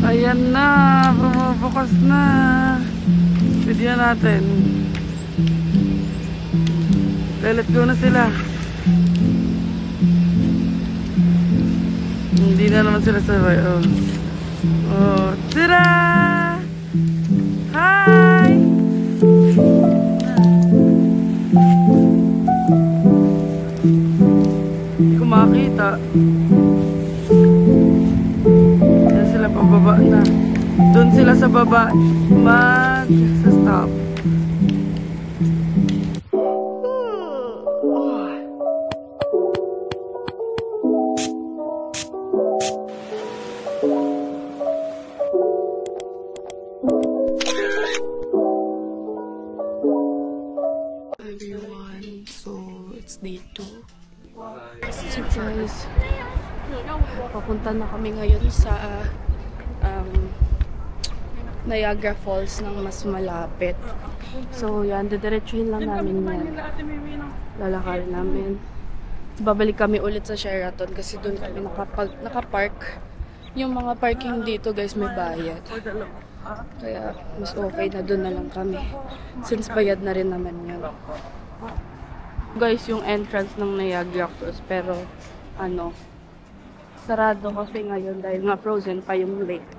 Ayan na, bumubukas na. Video natin. Let go na sila. Hindi na naman sila sabay. Oh, oh, tira! Hi! Hindi ko makita. Yan sila pababa na. Doon sila sa baba sa stop. Everyone, so it's day 2. So guys, papunta na kami ngayon sa Niagara Falls ng mas malapit. So yan, didiretsuhin lang namin yan. Lalakarin namin. Babalik kami ulit sa Sheraton kasi doon kami nakapark. Yung mga parking dito guys may bayad. Kaya mas okay na doon na lang kami. Since bayad na rin naman yan. Guys, yung entrance ng Niagara Falls. Pero sarado kasi ngayon dahil nga frozen pa yung lake.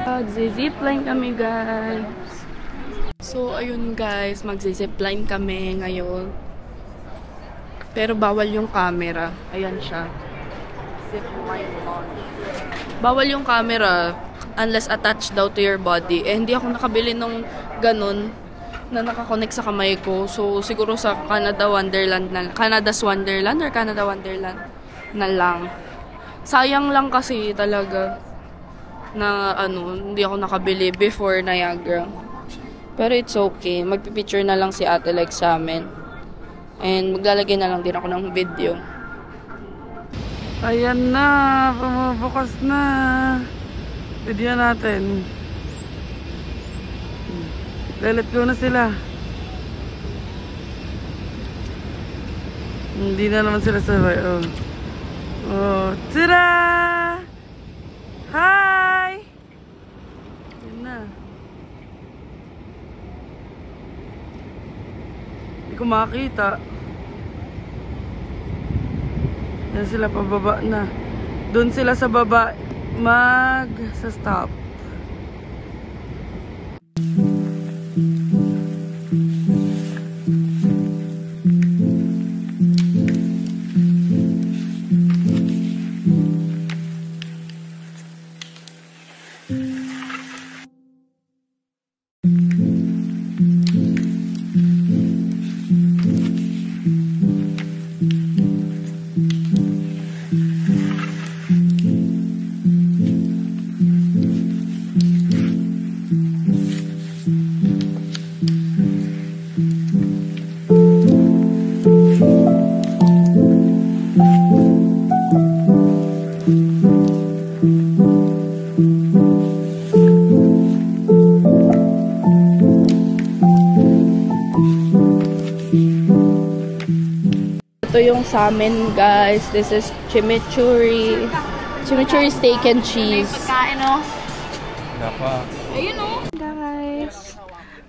Magzi-zipline kami guys. So ayun guys, magzi-zipline kami ngayon. Pero bawal yung camera. Ayan siya. Zipline launch. Bawal yung camera unless attached daw to your body. Eh hindi ako nakabili nung ganun na nakakonect sa kamay ko. So siguro sa Canada's Wonderland or Canada Wonderland na lang. Sayang lang kasi talaga na hindi ako nakabili before Niagara. Pero it's okay. Magpipicture na lang si Ate Lex sa amin. And maglalagay na lang din ako ng video. Ayan na, bumubukas na. Video natin. Let go na sila. Hindi na naman sila sabay. Oh, oh, tira! Hi! Yan na. Hindi ko makita. Yan sila pababa na. Doon sila sa baba sa stop. Ito yung sa amin guys. This is chimichurri. Chimichurri steak and cheese. Ayun o. Guys,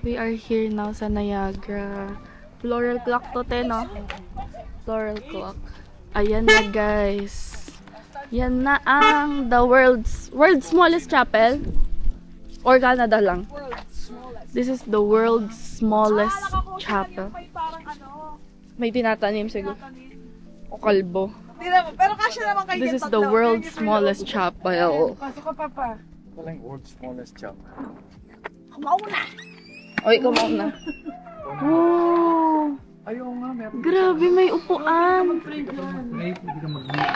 we are here now sa Niagara. Floral clock to no? Floral clock. Ayan na guys. Yan na ang the world's smallest chapel. Or Canada lang. This is the world's smallest chapel. May tinatanim siguro. O kalbo. Pero kasya naman kayo. This is the world's smallest chapel. Pasok ka, Papa. Walang world's smallest chapel. Kumauna! Oy, kumauna. Wow! Ayaw nga, meron. Grabe, may upuan. May pwede ka mag-meet.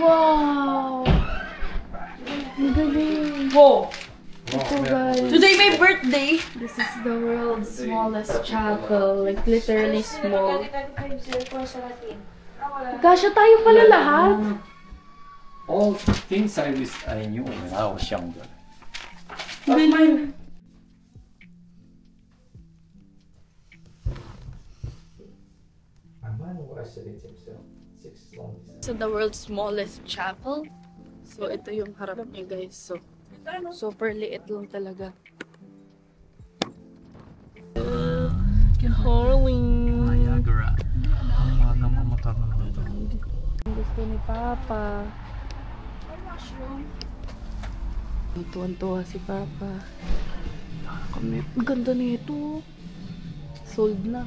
Wow! Ang galing. Wow! Ito guys. Today my birthday! This is the world's smallest chapel. Like literally small. Kasya tayo pala lahat. all things I wish I knew when I was younger. So the world's smallest chapel. So ito yung harap niya guys. So super liit lang talaga. Halloween. Niagara. Ang mga motor na dito. Gusto ni Papa. Tuwan-tuwa si Papa. Kami, ang ganda nito. Sold na.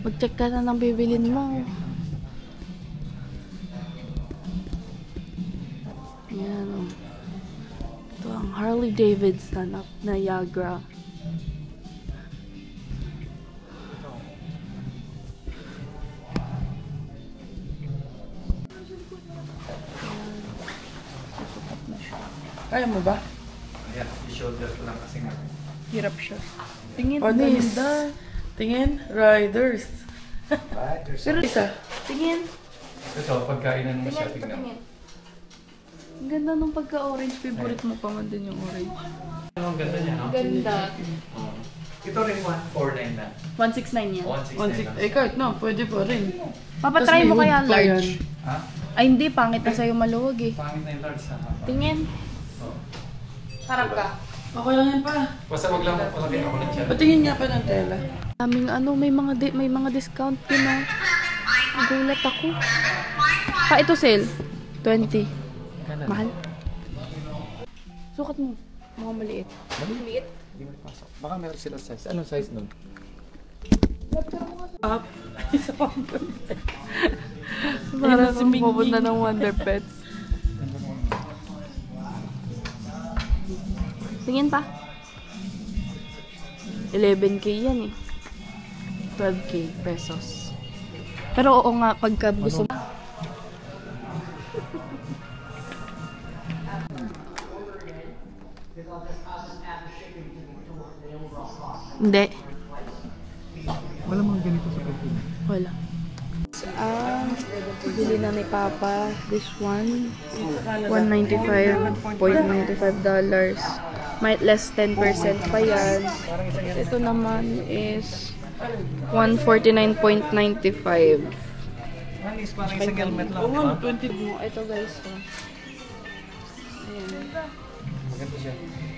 Mag-check ka na ng bibilin mo. Yan o. Ito ang Harley Davidson of Niagara. Kaya mo ba? Yeah, i-shoulder ko lang kasi nga. Hirap siya. Tingin, Oh, miss. ganda. Tingin, riders. Right, there's Pero isa. Tingin. ito, pagkainan mo siya, Tingin, tingnan mo. tingin. Ang ganda nung pagka-orange. Favorite mo pa man din yung orange. Ano ang ganda niya, no? Ganda. Oh. Ito rin 149 na. 169 yan. 169 Eh, kahit no, pwede pa rin. Papa, Tas try may mo kaya hood pa large. yan. Ha? Ay, hindi. Pangit na sa'yo maluwag eh. Pangit na yung large ha. Tingin. Oh. Harap ka. Okay lang yan pa. Basta wag lang papalagay ako ng tiyan. Patingin nga pa ng tela. Daming ano, may mga discount din oh. Nagulat ako. Pa, ito sale. 20. Mahal. Sukat mo. Mga maliit. Maliit? Hindi mo ipasok. Baka meron sila size. Anong size nun? Up. Isa pa. Para si si Mingy. pupunta ng Wonder Pets. Tingin pa. 11K yan eh. 12K pesos. Pero oo nga, pagka gusto mo. Hindi. Wala mga ganito sa Pilipinas. Wala. Bili na ni Papa. This one. $195.95. Might less 10% pa yan. Ito naman is $149.95. Alis, parang isang helmet lang. Oo nga, 20. Ito guys. Oh. Ayan. Maganda siya.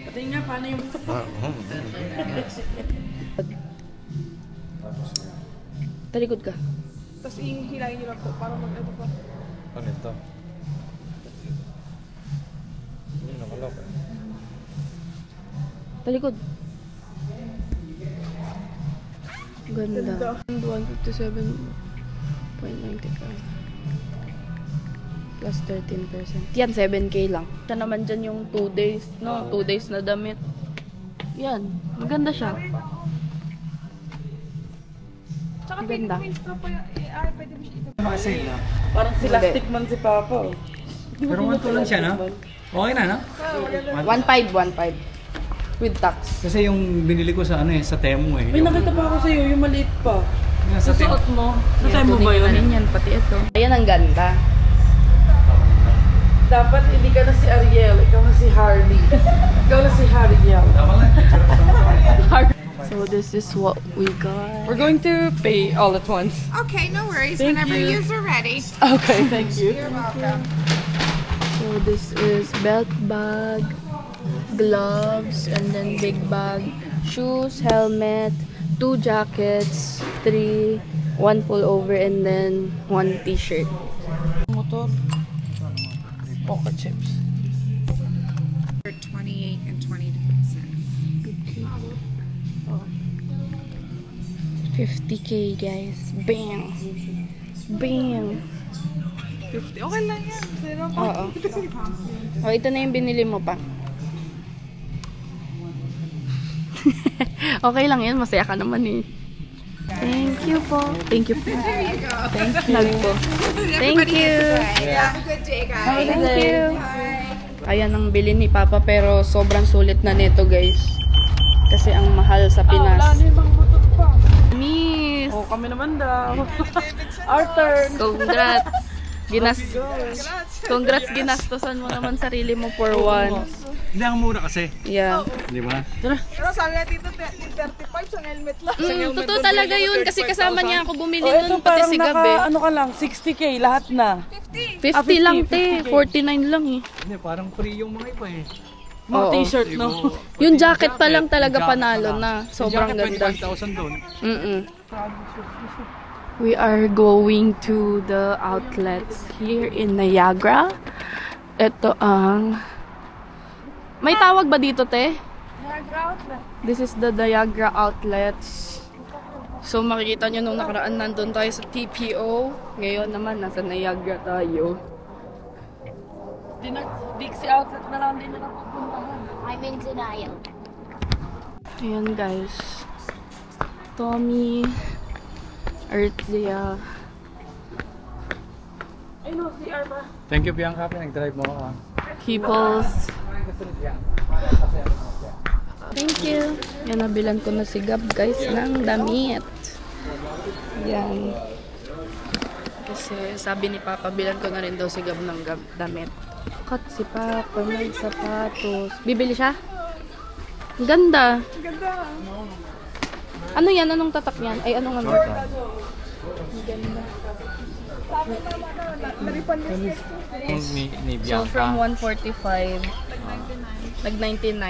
Patingin nga, paano yung... Talikod ka. Tapos ihilangin nyo lang po para mag-ano pa. Ano ito? Hindi nakalok eh. Talikod. Ganda. 157.95 plus 13%. Yan, 7K lang. Siya naman dyan yung 2 days, no? 2 days na damit. Yan. Maganda siya. Tsaka Ganda. pwede mo extra pa yung... Ay, pwede mo siya ito. Mga sale na. Parang si Plastic Man si Papa. Oh. Pero 1 lang siya, no? Okay na, no? 1.5 with tax. Kasi yung binili ko sa ano eh, sa Temu eh. May nakita pa ako sa'yo, yung maliit pa. Yung sa Temu. Susuot mo. Sa mo ba yun? Yan, pati ito. Ayan, ang ganda. Dapat hindi ka na si Ariel, ikaw na si Harley. Ikaw na si Ariel. Tama lang. So this is what we got. We're going to pay all at once. Okay, no worries. Thank Whenever you. you are ready. Okay, thank you. You're welcome. So this is belt bag, gloves, and then big bag, shoes, helmet, 2 jackets, 3, 1 pullover, and then 1 t-shirt. Motor. Pocket chips. For 28 and 20 cents. 50K guys. Bam! Bam! 50. Okay lang yan. Zero pa. Oo. Oh, ito na yung binili mo pa. Okay lang yan. Masaya ka naman eh. Thank you po. Thank you po. There you go. Thank you po. Thank Everybody you. gets away. Have a good day, guys. Thank you. Bye. Ayan ang bili ni Papa pero sobrang sulit na nito guys. Kasi ang mahal sa Wala Pinas. na yung mga motor pa. Miss! Oh, kami naman daw. Our turn. Congrats! Congrats, ginastosan mo naman sarili mo for once. Hindi ang mura kasi. Yeah. Di ba? Pero sabi nga dito, 35 sa helmet lang. Totoo talaga yun kasi kasama niya ako bumili ito nun pati parang si Gabi. ano ka lang, 60k lahat na. 50 lang te, 49 lang eh. Hindi, parang free yung mga iba eh. Mga Oo. t-shirt, no? Yung jacket pa lang talaga panalo na. Sobrang Yung ganda. jacket, 25,000 doon. We are going to the outlets here in Niagara. Ito ang... May tawag ba dito, te? Niagara outlet. This is the Niagara Outlets. So makikita nyo nung nakaraan nandun tayo sa TPO. Ngayon naman nasa Niagara tayo. Dixie outlet na lang din na napupuntahan. I'm in denial. Ayan guys. Tommy. Earthlia. Ay no, CR ba? Thank you, Bianca. Nag-drive mo ako. Peoples. Thank you. Yan, nabilan ko na si Gab guys ng damit. Yan. Kasi sabi ni Papa, bilan ko na rin daw si Gab ng damit. Kat si Papa ng sapatos. Bibili siya? Ang ganda. Ano yan? Anong tatak yan? Ay, anong ano? Ang ganda. Ni So, Bianca. from 145, nag-99.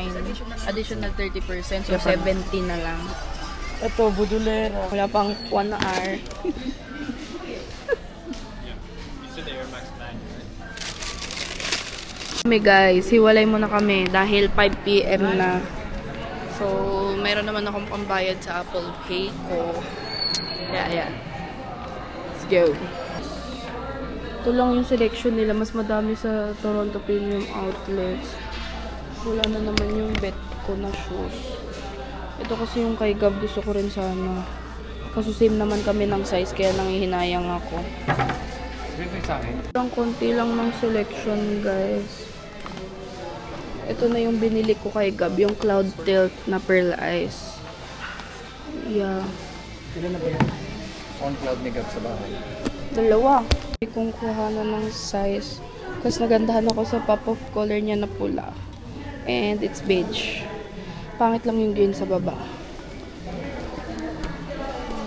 Additional 30%. So, 70 na lang. Ito, budulera. Wala pang 1 hour. Kami guys, hiwalay muna kami dahil 5 PM na. So, meron naman akong pambayad sa Apple Pay ko. Yeah. Let's go. Ito lang yung selection nila. Mas madami sa Toronto Premium Outlets. Wala na naman yung bet ko na shoes. Ito kasi yung kay Gab, gusto ko rin sana. Kaso same naman kami ng size, kaya nangihinayang ako. Sabihin sa akin. Ang konti lang ng selection, guys. Ito na yung binili ko kay Gab, yung Cloud Tilt na Pearl Eyes. Yeah. Sila na ba yung on cloud ni Gab sa bahay? Dalawa. Hindi kong kuha na ng size. Kasi nagandahan ako sa pop of color niya na pula. And it's beige. Pangit lang yung green sa baba.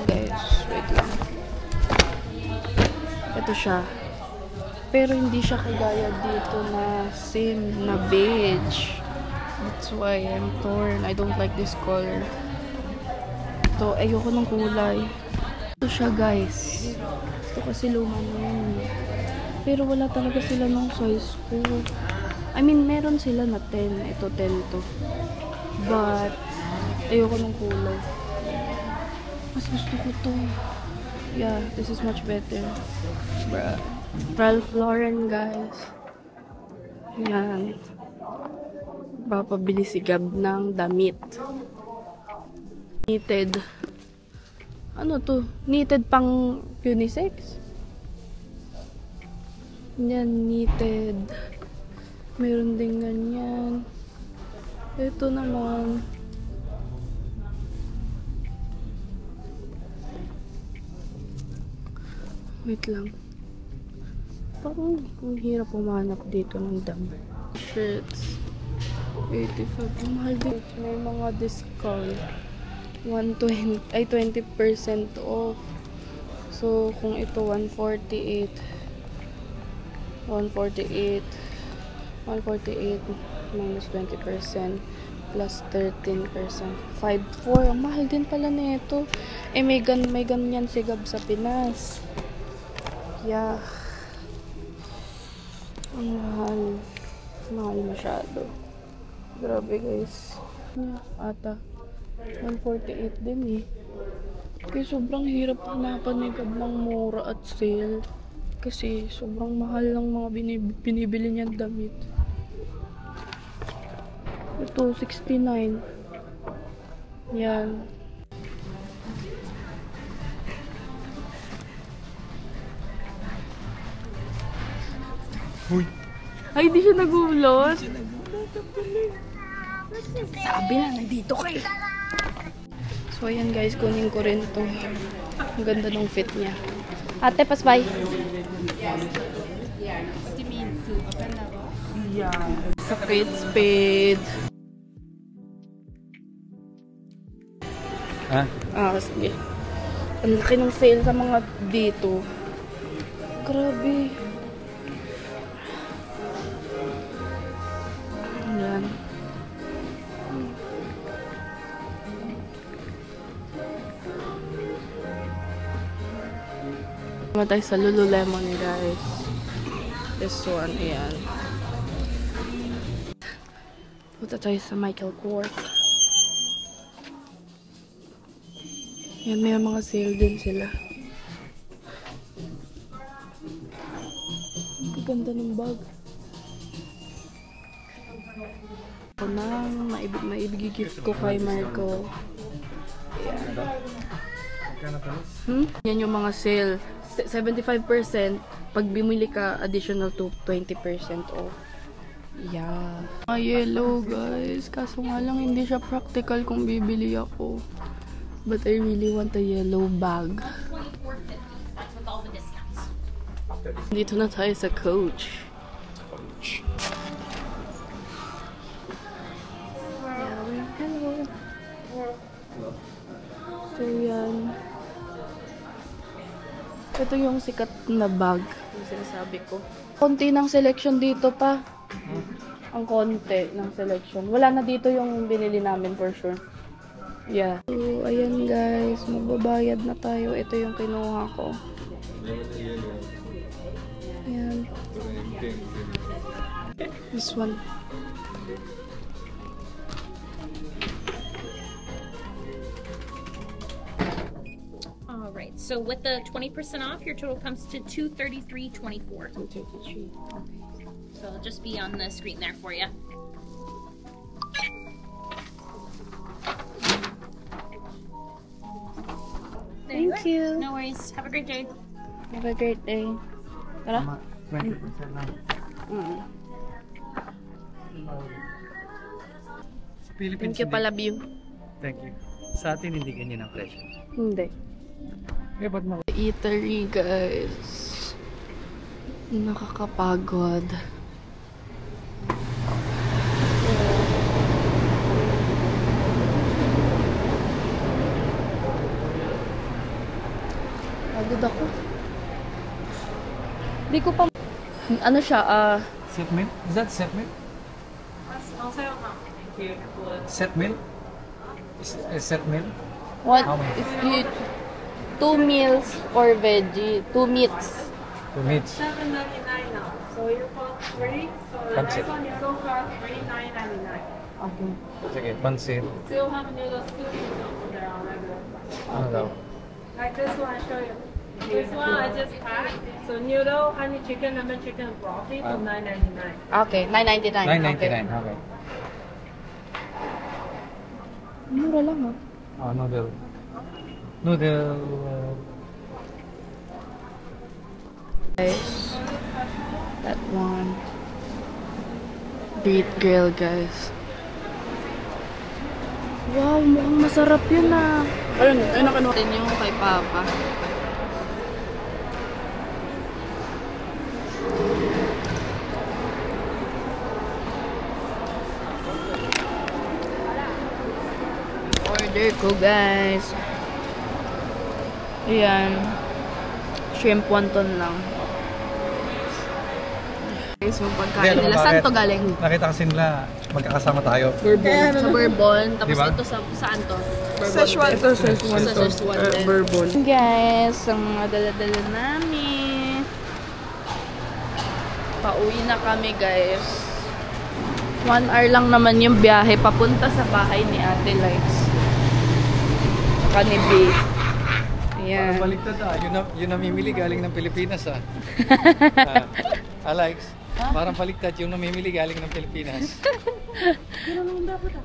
Guys, wait lang. Ito siya. Pero hindi siya kagaya dito na same na beige. That's why I'm torn. I don't like this color. Ito, ayoko ng kulay. Ito siya guys. Ito kasi luma na yun. Pero wala talaga sila ng size ko. I mean, meron sila na 10. Ito, 10 to. But, ayoko ng kulay. Mas gusto ko to. Yeah, this is much better. Bruh. Ralph Lauren, guys. Yan. Papabili si Gab ng damit. Knitted. Ano to? Knitted pang unisex? Yan, knitted. Meron din ganyan. Ito naman. Wait lang. Parang ang hirap umanap dito ng damit. Shirts. 85. Ang mahal din. May mga discount. 120, ay 20% off. So, kung ito 148 minus 20% plus 13%. 5.4. Ang mahal din pala nito. Eh, may ganyan si Gab sa Pinas. Yeah. Ang mahal. Mahal masyado. Grabe guys. Yeah, ata. 148 din eh. Kaya sobrang hirap hanapan ni Gab ng mura at sale. Kasi sobrang mahal ng mga binibili niyang damit. Ito, 69. Yan. Uy! Ay, di siya nagulot. Sabi na, nandito kayo. So, ayan guys, kunin ko rin to. Ang ganda ng fit niya. Ate, pasbay. What do you mean to open na ba? Yeah. Sa Kate Spade. Ha? Sige. Ang laki ng sale sa mga dito. Grabe. Ayan. Matay sa Lululemon, guys. This one, ayan. Punta tayo sa Michael Kors. Yan, may mga sale din sila. Ang ganda ng bag. Ito na, maibig-gift ko kay Marco. Yan yung mga sale. 75%. Pag bumili ka, additional to 20% off. Yeah. Yellow, guys. Kaso nga lang, hindi siya practical kung bibili ako. But I really want a yellow bag. Dito na tayo sa Coach. Hello. So yan. Ito yung sikat na bag. Yung sinasabi ko. Konti ng selection dito pa. Ang konti ng selection. Wala na dito yung binili namin for sure. Yeah. So, ayan guys. Magbabayad na tayo. Ito yung kinuha ko. Ayan. This one. Alright, so with the 20% off, your total comes to $233.24. 233. So it'll just be on the screen there for you. Thank you. No worries. Have a great day. Have a great day. Tara. 20% na. Sa Philippines, Thank you pala, view. Thank you. Sa atin, hindi ganyan ang presyo. Hindi. Eh, ba't mo? Eatery, guys. Nakakapagod. Pagod ako. Hindi ko pa... Ano siya, Set meal? Is that set meal? Set meal? Is set meal? what How many? if you... 2 meals or veggie? 2 meats. 2 meats. $7.99 now. So you bought 3. So the Pancit. next one is so far $3.99. Okay. Sige, pansit. Still have noodle soup over there on regular. Ano daw? Like this one, I show you. This one I just packed. So noodle, honey chicken, lemon chicken, and broccoli for $9.99. Okay, $9.99. Okay. $9.99. Okay. Mura lang, ah. Oh, noodle. Noodle. Guys, that one. Beet grill, guys. Wow, mukhang masarap yun ah. Ayun, nakinuha din yung kay Papa. Order ko, guys. Ayan. Shrimp wonton lang. Guys, yung pagkain nila. Saan to galing? Nakita kasi nila magkakasama tayo. Bourbon. Sa Bourbon. Tapos Diba? ito saan to? Bourbon. Szechuan to, Szechuan Sa to. Szechuan din. Bourbon. Guys, ang mga dala-dala namin. Pauwi na kami, guys. 1 hour lang naman yung biyahe papunta sa bahay ni Ate Lights. Tsaka ni B. Ayan. Parang baliktad ah. Yun namimili galing ng Pilipinas ah. Alex, parang baliktad yung namimili galing ng Pilipinas. Pero naman dapat ah.